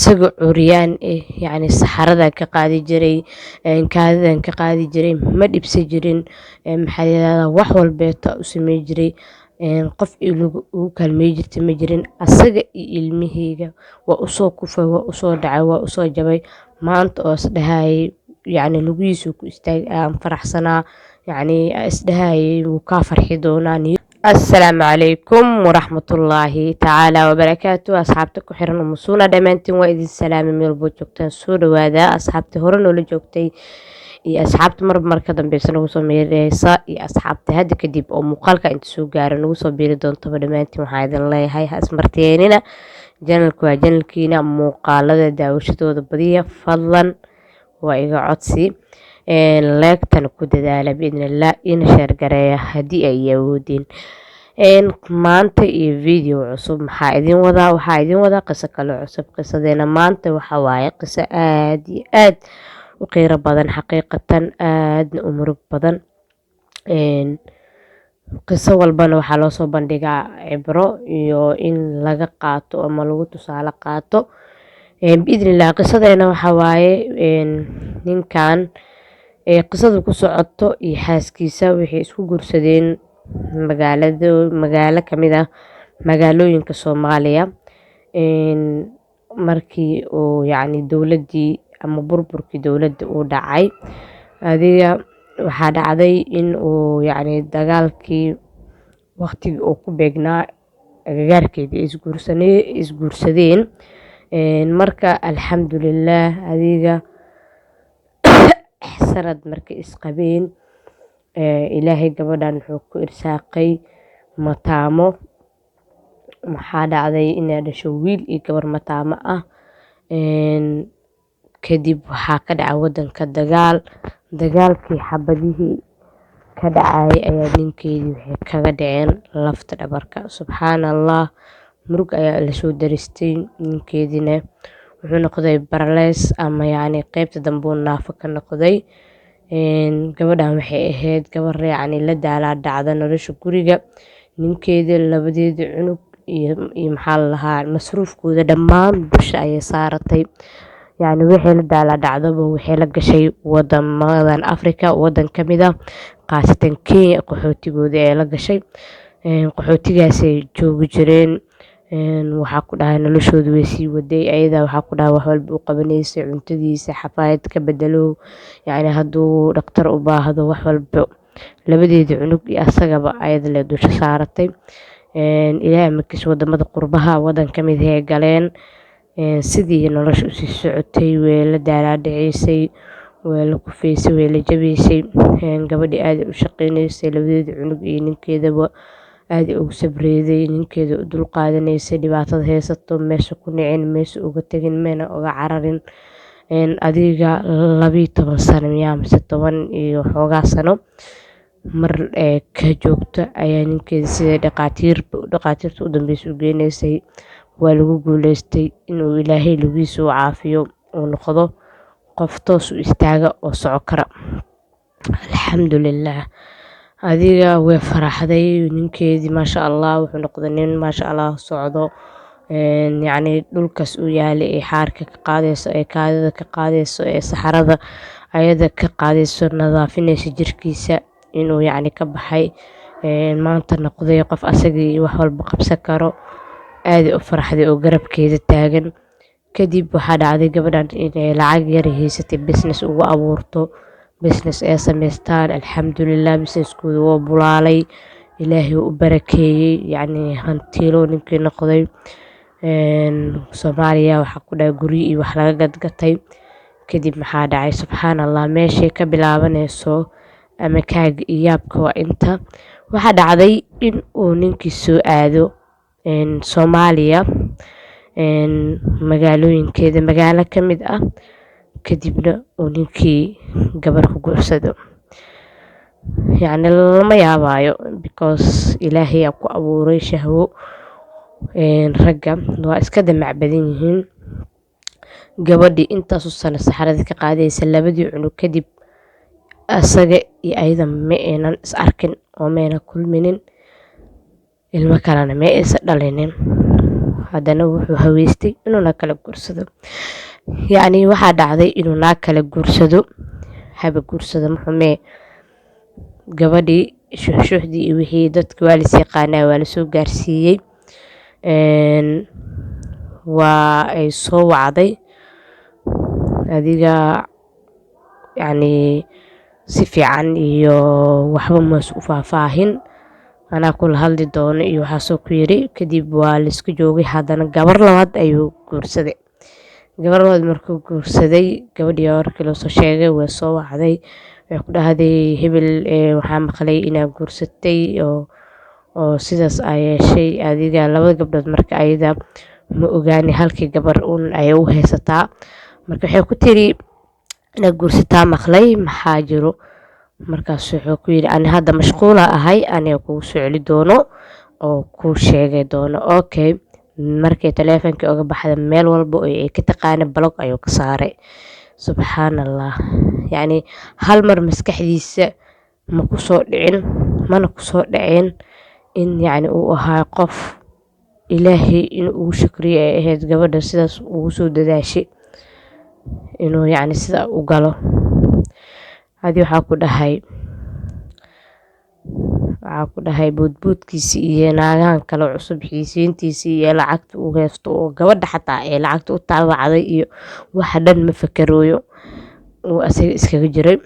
asagoo curyaan yacni saxarada ka qaadi jiray, kaadidan ka qaadi jiray, ma dhibsan jirin, maxaa la yidhahdaa wax walbeeta u samey jiray, qof ugu kaalmey jirtay ma jirin. Asaga iyo ilmaheyga waa usoo kufay, waa usoo dhacay, waa usoo jabay. Maanta oo isdhahayay yacni lugihiisuu ku istaagay aan faraxsanaa, yacni isdhahayay wuu kaa farxi doonaa. Assalaamu calaykum waraxmatullaahi tacaala wabarakaatu. Asxaabta ku xiran umusuuna dhammaantiin waa idin salaamay meel walbo joogtaan. Soo dhawaada asxaabtii hore noola joogtay iyo asxaabta mar ka dambeysa nagu soo meereysa iyo asxaabta hadda kadib oo muuqaalka inta soo gaaro nagu soo biiri doontaba dhammaantiin waxaa idin leeyahay ha ismartiyeenina. Janalku waa janalkiina, muuqaalada daawashadooda badiya fadlan waa iga codsi. Leegtana ku dadaala biidnillah ina sheer gareeya haddii ay awoodin. Maanta iyo video cusub waxaa idin wadaa qiso kale cusub. Qisadeena maanta waxaa waaye qiso aad iyo aad u qiiro badan, xaqiiqatan aadna u murug badan. Qiso walbana waxaa loo soo bandhigaa cibro iyo in laga qaato ama lagu tusaale qaato. Biidnillah qisadeena waxaa waaye ninkan qisadu ku socoto iyo xaaskiisa waxay isku guursadeen magaalo ka mid ah magaalooyinka Soomaaliya. Markii uu yacni dowladdii ama burburkii dowladda uu dhacay, adiga waxaa dhacday in uu yacni dagaalkii waqtigii uu ku beegnaa agagaarkeedii isguursadeen. Marka alxamdulillaah adiga sanad markay isqabeen ilaahay gabadhan wuxuu ku irsaaqay mataamo. Maxaa dhacday inay dhasho wiil iyo gabar mataamo ah. Kadib waxaa ka dhacay wadanka dagaalkii xabadihii ka dhacay ayaa ninkeedii waxay kaga dhaceen lafta dhabarka. Subxaanallah, murug ayaa la soo daristay. Ninkeediina wuxuu noqday baraleys ama yacni qaybta dambe uu naafo ka noqday. Gabadhan waxay ahayd gabar yacni la daalaa dhacda nolosha guriga. Ninkeeda labadeeda cunug iyo maxaa la lahaa masruufkooda dhammaan dusha ayay saaratay. Yacni waxay la daalaa dhacdaba waxay la gashay wadamadan Afrika, wadan ka mid ah qaasatan Kenya qaxootigooda ee la gashay. Qaxootigaasay joogi jireen. Waxaa ku dhahay noloshooda way sii waday. Ayada waxaa ku dhahay wax walba u qabanaysay, cuntadiisa xafaayad ka bedelo, yacni hadduu dhaqtar u baahdo wax walba labadeeda cunug iyo asagaba ayada le dusha saaratay. Ilaahay markiis wadamada qurbaha wadan ka mid ah galeen. Sidii nolosha usii socotay way la daalaa dhaceysay, way la kufaysay, way la jabeysay. Gabadhii aad u shaqeynaysay, labadeeda cunug iyo ninkeedaba aad ugu sabreeday. Ninkeeda u dul qaadanaysay dhibaatada haysato, meesha ku nicin, meesha uga tagin, meena uga cararin. Adiga 12 sano miyaa mise 10 iyo xoogaa sano mar ka joogto ayaa ninkeeda sida dhaqaatiirta u dambeysay u geynaysay. Waa lagu guuleystay inuu ilaahay lugihiisa u caafiyo uu noqdo qof toos u istaaga oo soco kara. Alxamdulillaah adiga way faraxday. Ninkeedii maasha Allah wuxuu noqday nin maasha Allah socdo. Yacni dhulkaas uu yaalay ee xaarka ka qaadayso, ee kaadida ka qaadayso, ee saxarada ayada ka qaadayso, nadaafinaysa jirkiisa inuu yacni ka baxay. Maanta noqday qof asagii wax walba qabsan karo. aad u farxday oo garabkeeda taagan. Kadib waxaa dhacday gabadhan inay lacag yar haysatay business ugu abuurto. business ay samaystaan. Alxamdulillaah businesskooda waa bulaalay. Ilaahay u barakeeyay, yacni hantiilo ninkii noqday. Soomaaliya waxaa ku dhahay guri iyo wax laga gadgatay. Kadib maxaa dhacay subxaanallah meeshay ka bilaabanayso ama kaaga iyo yaabka waa inta. Waxaa dhacday in uu ninkii soo aado Soomaaliya magaalooyinkeeda magaalo ka mid ah. Kadibna uu ninkii gabar ku guursado. Yacni lama yaabayo because ilaahay ku abuuray shahwo. Ragga waa iska damac badan yihiin. Gabadhii intaas u sano saxarada ka qaadaysa labadii cunug kadib asaga iyo ayada ma aynan is arkin oo ma aynan kulminin. Ilmo kalena ma aysan dhalinin. haddana wuxuu haweystay inuu naag kala guursado. yacni waxaa dhacday inuu naag kala guursado, haba guursado maxumee gabadhii shuxshuxdii iyo wixii dadka waa lis yaqaanaa waa lasoo gaarsiiyey. waa ay soo wacday adiga yacni si fiican iyo waxba maas u faahfaahin, anaa kula hadli doono iyo waxaasoo ku yiri. kadib waa laiska joogay, haddana gabar labaad ayuu guursaday. gabar labaad markuu guursaday, gabadhii warkii loo soo sheegay way soo wacday, waxay ku dhahday hebel waxaa maqlay inaa guursatay oo sidaas aa yeeshay. adiga labada gabdhood marka ayada ma ogaani, halkii gabar un ayay u haysataa. marka waxay ku tiri inaa guursataa maqlay, maxaa jiro? markaas wuxuu ku yidhi ani hadda mashquula ahay, aniga kugu soo celi doono oo kuu sheegi doono. okay, markay taleefonkii uga baxda meel walba oo ay ka taqaana balog ayuu ka saaray. subxaan allah, yacni hal mar maskaxdiisa ma ku soo dhicin mana ku soo dhaceen in yacni uu ahaa qof ilaahay inuu ugu shukriye ay ahayd gabadha sidaas ugu soo dadaashay inuu yacni sida u galo. adi waxaa ku dhahay boodboodkiisi iyo naagahan kale cusub xiisiintiisii iyo lacagta uu haysto oo gabadha xataa ee lacagta u taabacday iyo waxa dhan ma fakarooyo, uu asaga iskaga jiray.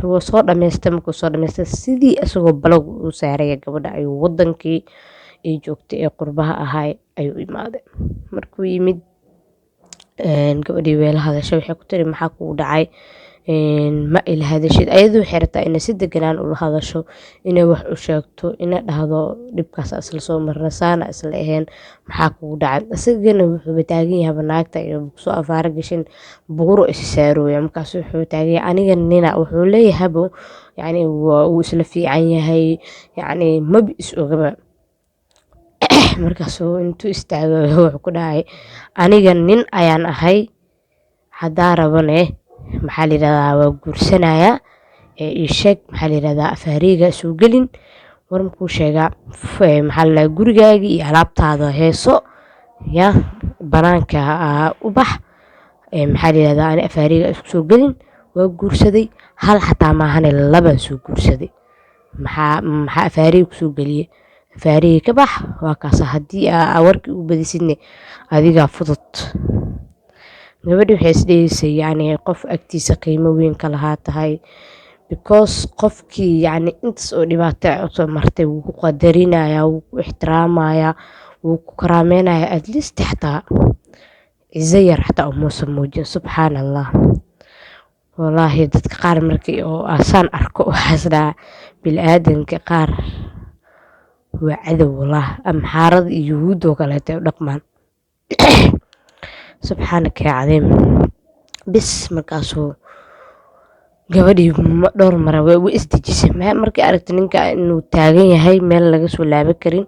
wuu soo dhamaystay, markuu soo dhamaystay sidii isagoo balog u saaraya gabadha ayuu wadankii ay joogtay ee qurbaha ahay ayuu imaaday. markuu yimid gabadhii weela hadashay, waxay ku tiri maxaa kugu dhacay? ma ila hadashid. ayadu waxay rabtaa inay si deganaan ula hadasho, inay wax u sheegto, inay dhahdo dhibkaas isla soo marna saana isla ahayn, maxaa kugu dhacay? isagana wuxuu taagan yahay naagta iyo soo afaara gashin buuro is saarooya. markaas wuxuu taagan yahay aniga nina, wuxuu leeyahabo yacni wuu isla fiican yahay, yacni maba is ogaba. markaasuu intuu istaagay wuxuu ku dhahay aniga nin ayaan ahay, haddaa rabane maxaa la yidhahdaa waa guursanayaa, ii sheeg maxaa la yidhahdaa afaariga soo gelin, war makuu sheegaa maxaa la yidhahdaa gurigaagii iyo alaabtaada heeso ya banaanka u bax, maxaa la yidhahdaa ani afaariga isku soo gelin. waa guursaday, hal xataa maahane labaan soo guursaday. maxaa afaariga kusoo geliyey? afaarigii ka bax, waa kaasa haddii warkii u badisidne adigaa fudud. gabadhi waxay isdhegeysay yacni qof agtiisa qiimo weyn ka lahaa tahay, because qofkii yacni intaas oo dhibaato usoo martay wuu ku qadarinayaa, wuu ku ixtiraamayaa, wuu ku karaameynaya, at least xataa cizo yar xataa umuusan muujin. subxaan allah, wallaahi dadka qaar markii oo asaan arko waxaas dhaha bili-aadanka qaar waa cadow wallah, amxaarada iyo yuhuudoo kaleeta u dhaqmaan. subxaanaka yaa cadiim. bis markaasuu gabadhii dhowr mara way isdejisay, markay aragtay ninka inuu taagan yahay meel laga soo laaban karin,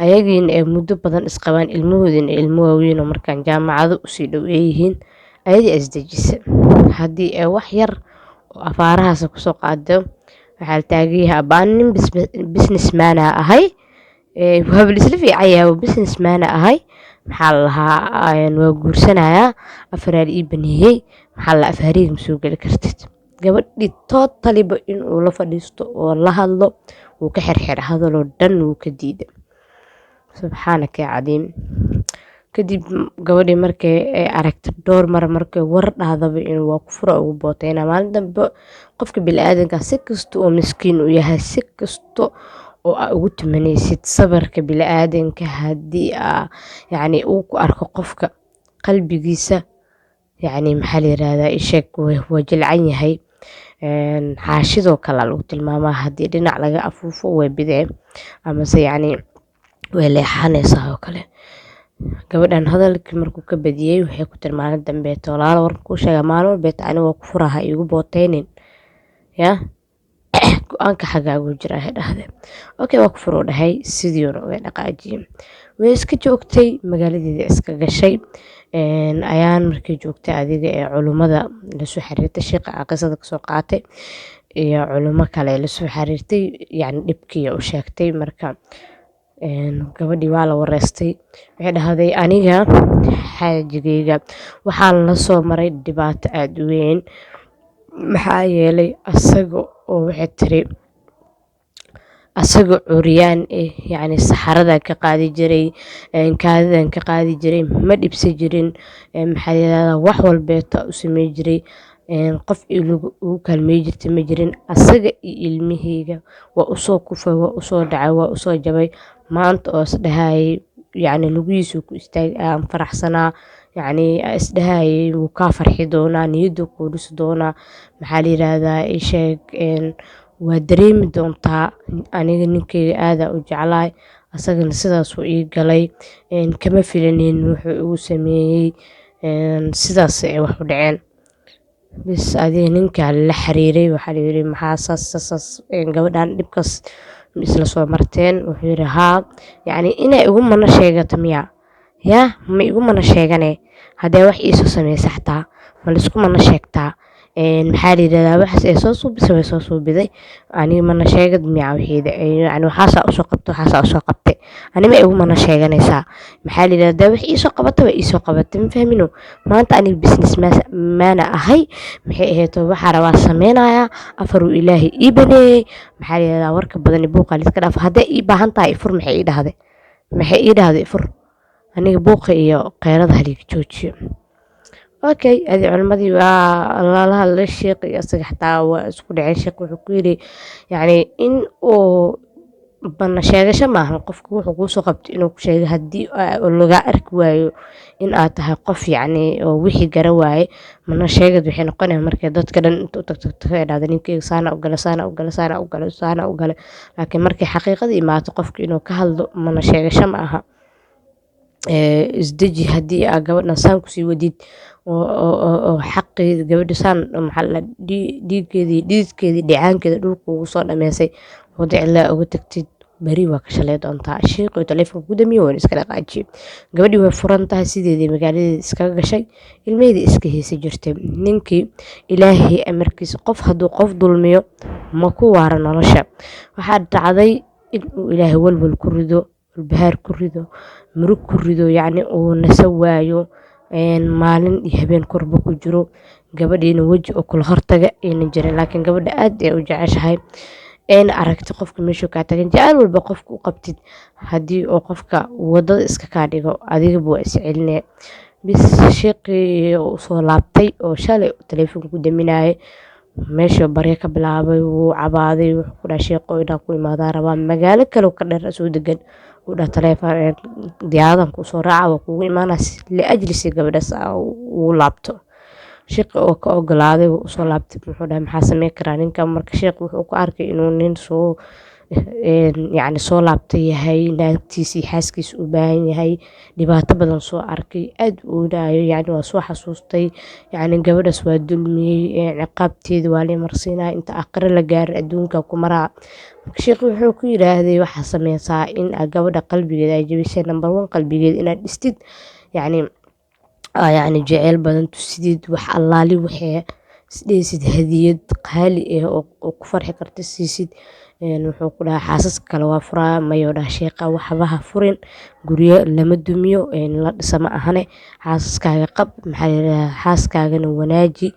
ayagiina ay muddo badan isqabaan, ilmahoodina ilmo waaweyn oo markaan jaamacado usii dhow yihiin, ayadii isdejisay. haddii ay wax yar oo afaarahaas kusoo qaado, waxaa la taagan yahay abaan nin businessman ahay, waaba isla fiican yahay businessman ahay, maxaa la lahaa waa guursanayaa, afaraal ii baneeyey, maxaa la afaariga masoo geli kartid. gabadhii totaliba inuu la fadhiisto oo la hadlo wuu ka xirxira, hadaloo dhan wuu ka diiday. subxaanaka yaa cadiim. kadib gabadhii markay ay aragtay dhowr mar markay war dhahdaba inuu waa ku fura ugu booteyna. maalin dambe qofka bili-aadanka si kasta oo miskiin u yahay, si kasta oo aa ugu tumanaysid sabarka bili-aadanka, haddii yacni uu ku arko qofka qalbigiisa yacni maxaa la yidhahdaa isheeg waa jilcan yahay. xaashidoo kale lagu tilmaamaa, haddii dhinac laga afuufo way bidee amase yacni way leexanaysaa oo kale. gabadhan hadalkii markuu ka badiyey waxay ku tiri maalin dambeeto walaalo war makuu sheega maalin walbeeta ani waa ku furaha igu booteynin ya go-aanka xagaagu jira ay dhahday. okay waa ku furuu dhahay, sidiiuna uga dhaqaajiyey. way iska joogtay, magaaladeeda iska gashay. ayaan markay joogtay adiga ee culummada lasoo xiriirtay, sheekha qisada kasoo qaatay iyo culummo kale lasoo xiriirtay, yacni dhibkii u sheegtay. marka gabadhii waa la wareystay, waxay dhahday aniga xaajigayga waxaan la soo maray dhibaato aad u weyn, maxaa yeelay waxay tiri asagoo curyaan yacni saxaradan ka qaadi jiray, kaadidan ka qaadi jiray, ma dhibsan jirin, maxaa la yirahdaa wax walbeeto u samey jiray, qof ugu kaalmey jirtay ma jirin, asaga iyo ilmaheyga waa usoo kufay, waa usoo dhacay, waa usoo jabay, maanta oo isdhahayay yacni lugihiisuu ku istaagay aan faraxsanaa, yacni isdhahayay wuu kaa farxi doonaa, niyaduu kuu dhisi doonaa, maxaa la yirahdaa ii sheeg waa dareemi doontaa, aniga ninkeyga aadaa u jeclahay, asagana sidaasuu ii galay, kama filanin wuxuu igu sameeyey, sidaas ay wax u dhaceen. Bis adiga ninkaa la xiriiray, waxaa la yiri maxaa saas gabadhan dhibkaas ma isla soo marteen, wuxuu yiri haa, yacni inay igu mana sheegato miyaa, yaa ma igu mana sheegane, haddee wax iisoo sameysa xataa ma laisku mana sheegtaa, maxaa la yirahdaa waxaas ay soo suubisay way soo suubiday, aniga mana sheegad miyaa wixeyda, yacni waxaasaa usoo qabtay, waxaasaa usoo qabtay, anima igu mana sheeganaysaa, maxaa la yirahdaa wax iisoo qabatay way iisoo qabatay, ma fahmino, maanta aniga business maana ahay, maxay ahayd waxaa rabaa sameynayaa, afaruu ilaahay ii baneeyey, maxaa la yirahdaa warka badan iyo buuqa liska dhaaf, hadday ii baahan tahay ifur, maxay ii dhahday ifur, aniga buuqa iyo qeyrada haliga joojiyo. Okay, adi culimadii waa lala hadlay, sheekh iyo asaga xataa waa isku dhaceen, sheekh wuxuu ku yiri yacni in uu bana sheegasho maahan, qofka wuxuu kuusoo qabtay inuu ku sheego, haddii lagaa arki waayo in aad tahay qof yacni oo wixii gara waaye, mana sheegad waxay noqonaya markay dadka dhan inta u tagto ay dhahdo ninkeyga saana u gala, saana u gala, saana u gala, saana u gala, laakiin markay xaqiiqada imaato qofka inuu ka hadlo mana sheegasho ma aha. Isdeji, haddii aa gabadhan saan kusii wadid oo xaqeeda gabadha saan maxaa la dhiiggeedii dhididkeedii dhicaankeeda dhulka ugu soo dhameysay, wada cilaa uga tagtid, beri waa ka shalay doontaa. Sheekhu taleefanka ku damiye waan iska dhaqaajiyey, gabadhii way furan tahay, sideedii magaaladeeda iskaga gashay, ilmaheedii iska heysay jirtay. Ninkii ilaahay amarkiisa, qof hadduu qof dulmiyo ma ku waara nolosha, waxaa dhacday in uu ilaahay walwal ku rido, walbahaar ku rido, murug ku rido, yacni uu nasa waayo, maalin iyo habeen korba ku jiro, gabadhiina weji oo kula hortaga ayna jirin, laakiin gabadha aad ay u jeceshahay, ayna aragtay qofka meeshuu kaa tagan, jecel walba qofka u qabtid, haddii oo qofka wadada iska kaa dhigo adigaba waa is celinee. Bis sheekhii usoo laabtay oo shalay taleefanka ku daminayay, meeshuu barya ka bilaabay, wuu cabaaday, wuxuu ku dhahay sheekhow inaan ku imaadaa rabaa, magaalo kale ka dheer soo degan, uu dhaha taleefan diyaaradan kuu soo raaca, waa kuugu imaanaa liajlisi gabadhaas uu laabto. Sheekhi oo ka ogolaaday wuu usoo laabtay, wuxuu dhahay maxaa sameyn karaa ninkan, marka sheekhi wuxuu ku arkay inuu nin yacni soo laabtay yahay, naagtiisa iyo xaaskiisa u baahan yahay, dhibaato badan soo arkay, aad u oonayo, yacni waa soo xasuustay, yacni gabadhaas waa dulmiyey, ciqaabteeda waa la marsiinaya, inta aakhiro la gaarin adduunka ku maraa. Sheekhi wuxuu ku yiraahday waxaa sameysaa in gabadha qalbigeeda ay jabisay, number 1 qalbigeeda inaad dhistid, yacni jeceyl badan tusidid, wax allaali waxay isdhehaysid hadiyad qaali oo ku farxi karta siisid. Wuxuu ku dhahay xaasaska kale waa furaa, mayuu dhahay sheekha waxba ha furin, guryo lama dumiyo, la dhisa ma ahane, xaasaskaaga qab, maxaa la yirahdaa xaaskaagana wanaaji,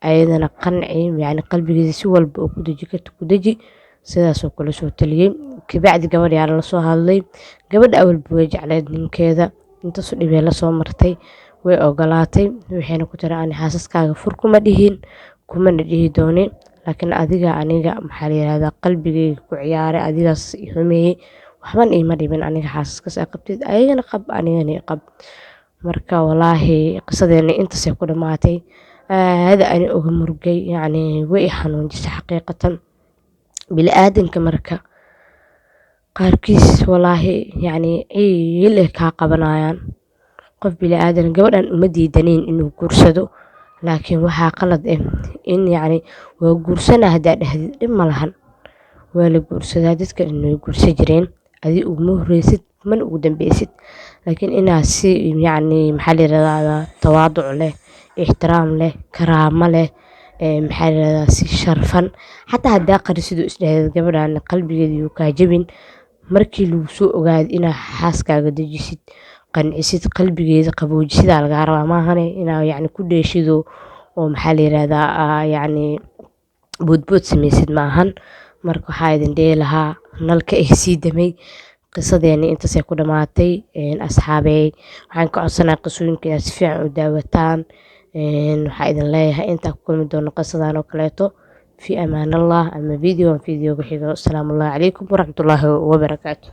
ayadana qanci, yacni qalbigeeda si walba oo ku deji karto ku deji, sidaasoo kula soo taliyey. Kabacdi gabadh yaa la soo hadlay, gabadha awalba way jecleed ninkeeda, intaasoo dhibee la soo martay, way ogolaatay, waxayna ku tiri ani xaasaskaaga fur kuma dhihin, kumana dhihi doonin, laakiin adiga aniga maxaa la yirahdaa qalbigeyga ku ciyaaray, adigaas i xumeeyey, waxban iima dhibin, aniga xaasaskaas aa qabtid ayagana qab, anigana i qab. Marka walaahi qisadeena intaasay ku dhamaatay, aad ani uga murugay, yacni way i xanuunjisay xaqiiqatan. Bini'aadanka marka qaarkiis walaahi yacni ciil ay kaa qabanayaan, qof bini'aadan gabadhan uma diidanin inuu guursado, laakiin waxaa qalad in yacni waa guursanaa haddaad dhahdid dhib ma lahan, waa la guursadaa, dadka dhan way guursan jireen, adi uguma horeysid mana ugu dambeysid, laakiin inaad si yacni maxaa la yirahdaa tawaaduc leh, ixtiraam leh, karaamo leh, maxaa la yirahdaa si sharfan, xataa haddaa qarisid oo isdhahdid gabadhan qalbigeeda yuu kaa jabin, markii lagu soo ogaado inaa xaaskaaga dejisid, qancisid, qalbigeeda qaboojisid lagaa rabaa, maahane inaa yacni ku dheeshido oo maxaa la yiraahdaa yacni boodbood sameysid maahan. Marka waxaa idin dhihi lahaa nalka sii damay. Qisadeeni intaasay ku dhamaatay. Asxaabey waxaan ka codsanayaa qisooyinka inaad si fiican u daawataan. Waxaa idin leeyahay intaa ku kulmi doono qisadan oo kaleeto fi amaan allah ama videoga xigo. Asalaamu calaykum waraxmatullaahi wabarakaatu.